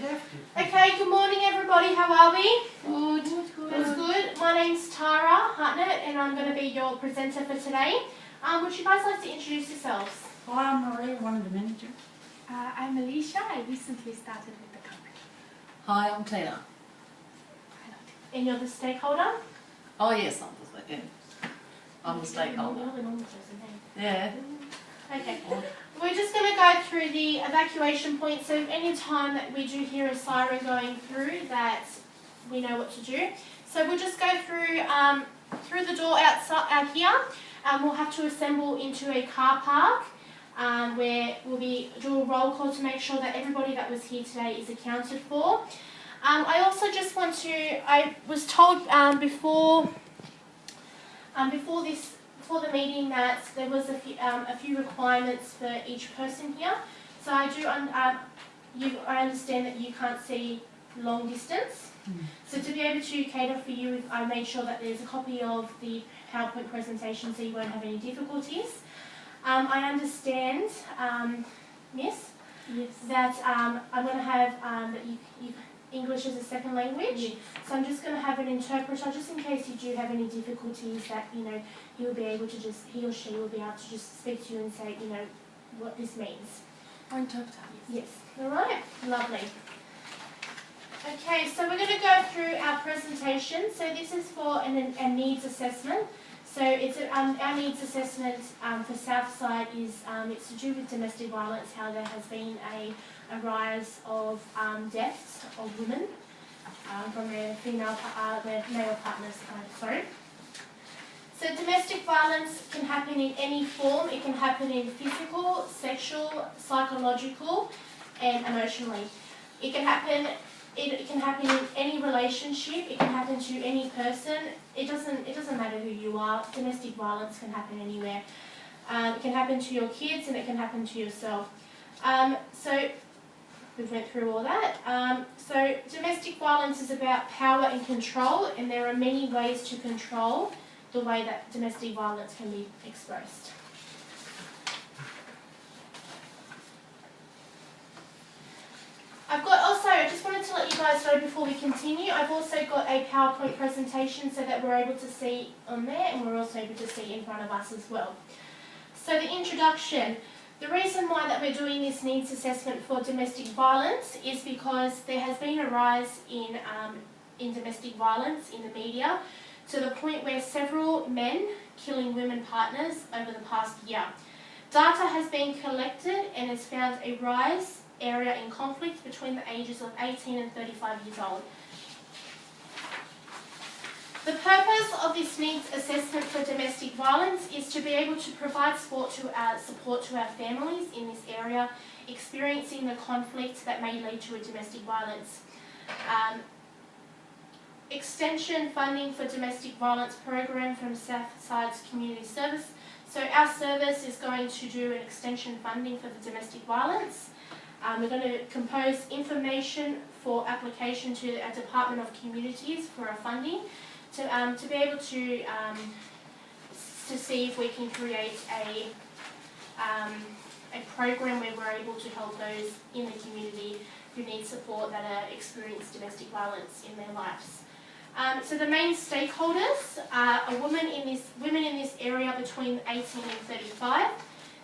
Okay, good morning everybody, how are we? Good. That's good. My name's Tara Hartnett and I'm going to be your presenter for today. Would you guys like to introduce yourselves? Hi, I'm Maria, one of the managers. I'm Alicia. I recently started with the company. Hi, I'm Tina. And you're the stakeholder? Oh yes, I'm the stakeholder. Yeah. Okay. We're just going to go through the evacuation points, so any time that we do hear a siren going through that we know what to do. So we'll just go through the door out here. We'll have to assemble into a car park where we'll do a roll call to make sure that everybody that was here today is accounted for. I also just want to, I was told before the meeting that there was a few requirements for each person here. So I understand that you can't see long distance. So to be able to cater for you, I made sure that there's a copy of the PowerPoint presentation so you won't have any difficulties. I understand, Miss, Yes. that I'm going to have that you English as a second language. Yes. So I'm just going to have an interpreter just in case you do have any difficulties that, he will be able to he or she will be able to just speak to you and say, what this means. Or interpreter. Yes. All right. Lovely. Okay, so we're going to go through our presentation. So this is for a needs assessment. So it's our needs assessment for Southside is it's to do with domestic violence, how there has been a rise of deaths of women from their male partners. Sorry. So domestic violence can happen in any form. It can happen in physical, sexual, psychological, and emotionally. It can happen in any relationship. It can happen to any person. It doesn't matter who you are. Domestic violence can happen anywhere. It can happen to your kids and it can happen to yourself. So we went through all that. So domestic violence is about power and control, and there are many ways to control the way that domestic violence can be expressed. I just wanted to let you guys know before we continue, I've also got a PowerPoint presentation so that we're able to see on there and we're also able to see in front of us as well. So the introduction. The reason why that we're doing this needs assessment for domestic violence is because there has been a rise in domestic violence in the media to the point where several men killing women partners over the past year. Data has been collected and has found a rise area in conflict between the ages of 18 and 35 years old. The purpose of this needs assessment for domestic violence is to be able to provide support to our families in this area experiencing the conflict that may lead to a domestic violence. Extension funding for domestic violence program from Southside's community service. So our service is going to do an extension funding for the domestic violence. We're going to compose information for application to our Department of Communities for our funding to be able to see if we can create a program where we're able to help those in the community who need support that are experiencing domestic violence in their lives. So the main stakeholders are women in this area between 18 and 35,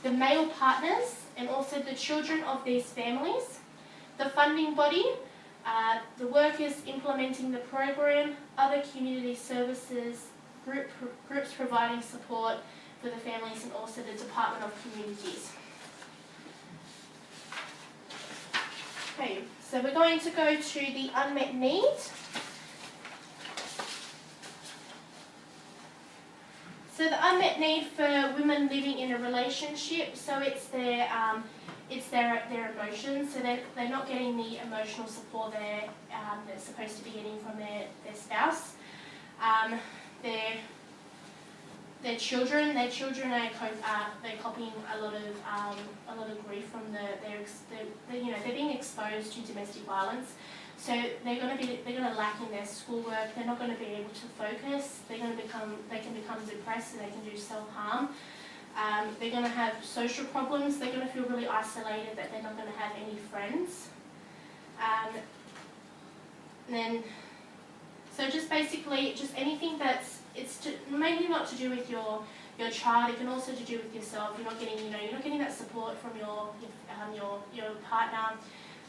the male partners, and also the children of these families, the funding body, the workers implementing the program, other community services, groups providing support for the families, and also the Department of Communities. Okay, so we're going to go to the unmet need. So the unmet need for women living in a relationship, so it's their emotions, so they're not getting the emotional support they're supposed to be getting from their spouse. Their children are they're copying a lot of grief from they're being exposed to domestic violence. So they're going to lack in their schoolwork. They're not going to be able to focus. They can become depressed and they can do self-harm. They're going to have social problems. They're going to feel really isolated, that they're not going to have any friends. And then, so just basically, just anything that's, mainly not to do with your child. It can also to do with yourself. You're not getting, you're not getting that support from your partner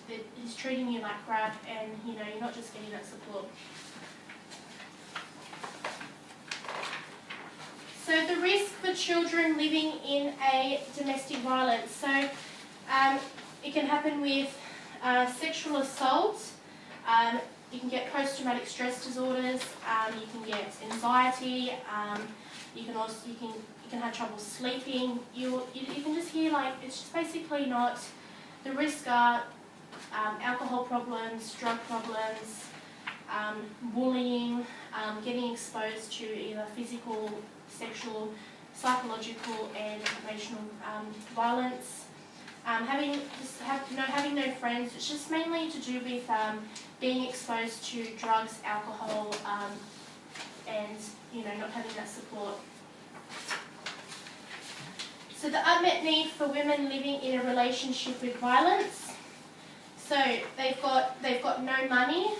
that is treating you like crap, and you're not just getting that support. So the risk for children living in a domestic violence. So it can happen with sexual assault. You can get post-traumatic stress disorders. You can get anxiety. You can have trouble sleeping. You can just hear it's just basically not. The risks are alcohol problems, drug problems, bullying, getting exposed to either physical, sexual, psychological, and emotional violence. Having no friends. It's just mainly to do with being exposed to drugs, alcohol, and not having that support. So the unmet need for women living in a relationship with violence. So they've got no money,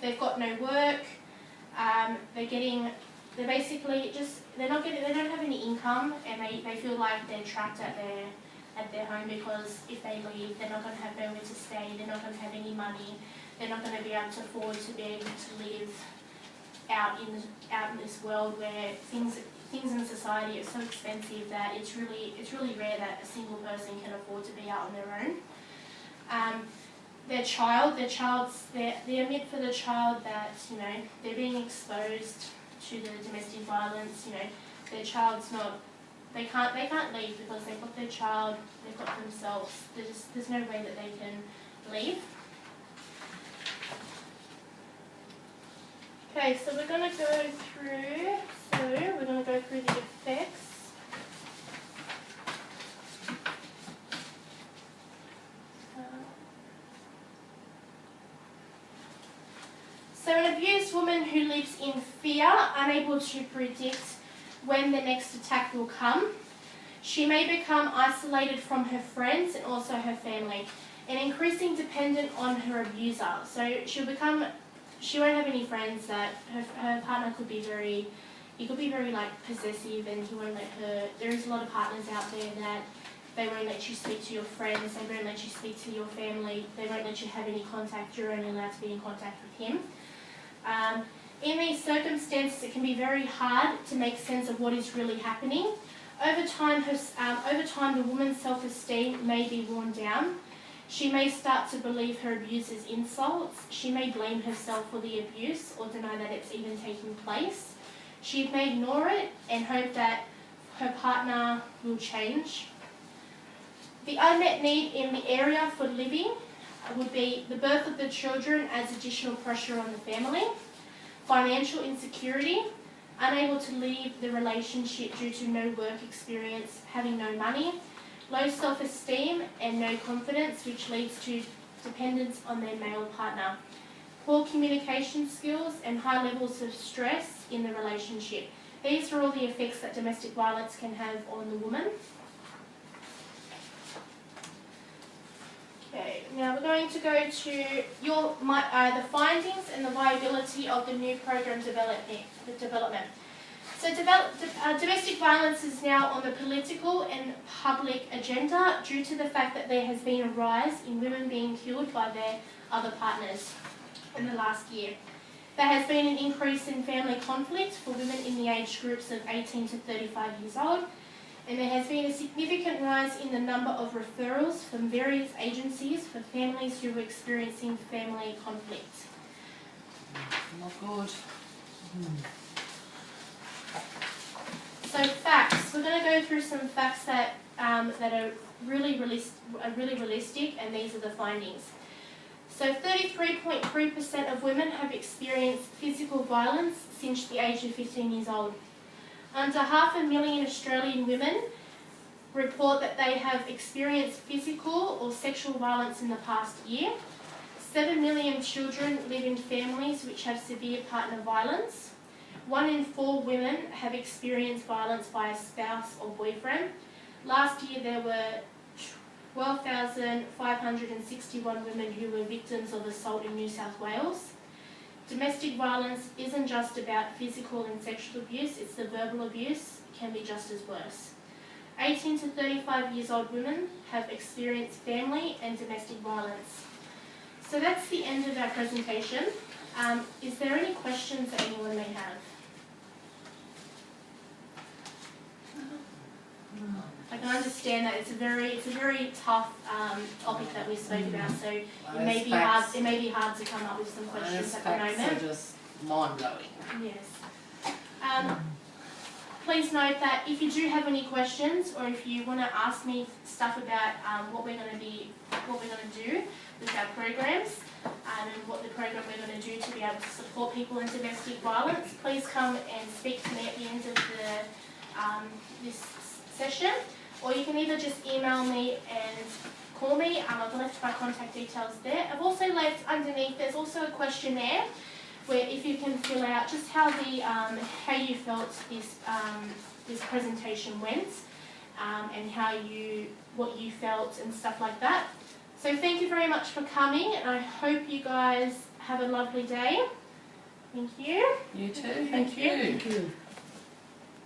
they've got no work, they don't have any income, and they feel like they're trapped at their home, because if they leave, they're not going to have nowhere to stay, they're not going to have any money, they're not going to be able to afford to be able to live out in this world where things in society are so expensive that it's really rare that a single person can afford to be out on their own. They admit for the child that they're being exposed to the domestic violence. Their child's not. They can't leave because they've got their child. They've got themselves. There's no way that they can leave. Okay, so we're going to go through the effects. So an abused woman who lives in fear, unable to predict when the next attack will come. She may become isolated from her friends and also her family, and increasing dependent on her abuser. So she won't have any friends. That her partner could be very possessive, and he won't let her. There is a lot of partners out there that they won't let you speak to your friends, they won't let you speak to your family, they won't let you have any contact. You're only allowed to be in contact with him. In these circumstances, it can be very hard to make sense of what is really happening. Over time, the woman's self-esteem may be worn down. She may start to believe her abuser's insults. She may blame herself for the abuse or deny that it's even taking place. She may ignore it and hope that her partner will change. The unmet need in the area for living would be the birth of the children adds additional pressure on the family, financial insecurity, unable to leave the relationship due to no work experience, having no money, low self-esteem and no confidence, which leads to dependence on their male partner, poor communication skills and high levels of stress in the relationship. These are all the effects that domestic violence can have on the woman. Okay, now we're going to go to the findings and the viability of the new program development. So domestic violence is now on the political and public agenda due to the fact that there has been a rise in women being killed by their other partners in the last year. There has been an increase in family conflict for women in the age groups of 18 to 35 years old, and there has been a significant rise in the number of referrals from various agencies for families who are experiencing family conflict. Not good. So facts. We're going to go through some facts that are really realistic, and these are the findings. So 33.3% of women have experienced physical violence since the age of 15 years old. Under 500,000 Australian women report that they have experienced physical or sexual violence in the past year. 7 million children live in families which have severe partner violence. 1 in 4 women have experienced violence by a spouse or boyfriend. Last year there were 12,561 women who were victims of assault in New South Wales. domestic violence isn't just about physical and sexual abuse, it's the verbal abuse, can be just as worse. 18 to 35 years old women have experienced family and domestic violence. So that's the end of our presentation. Is there any questions that anyone may have? I can understand that it's a very tough topic that we spoke about, so it may be hard to come up with some questions at the moment. Facts are just mind-blowing. Yes. Please note that if you do have any questions, or if you want to ask me stuff about what we're going to do with our programs, and what the program we're going to do to be able to support people in domestic violence, please come and speak to me at the end of this session, or you can either just email me and call me. I've left my contact details there. I've also left underneath, there's also a questionnaire where if you can fill out just how you felt this presentation went, and what you felt and stuff like that. So thank you very much for coming, and I hope you guys have a lovely day. Thank you. You too. Thank you. Thank you.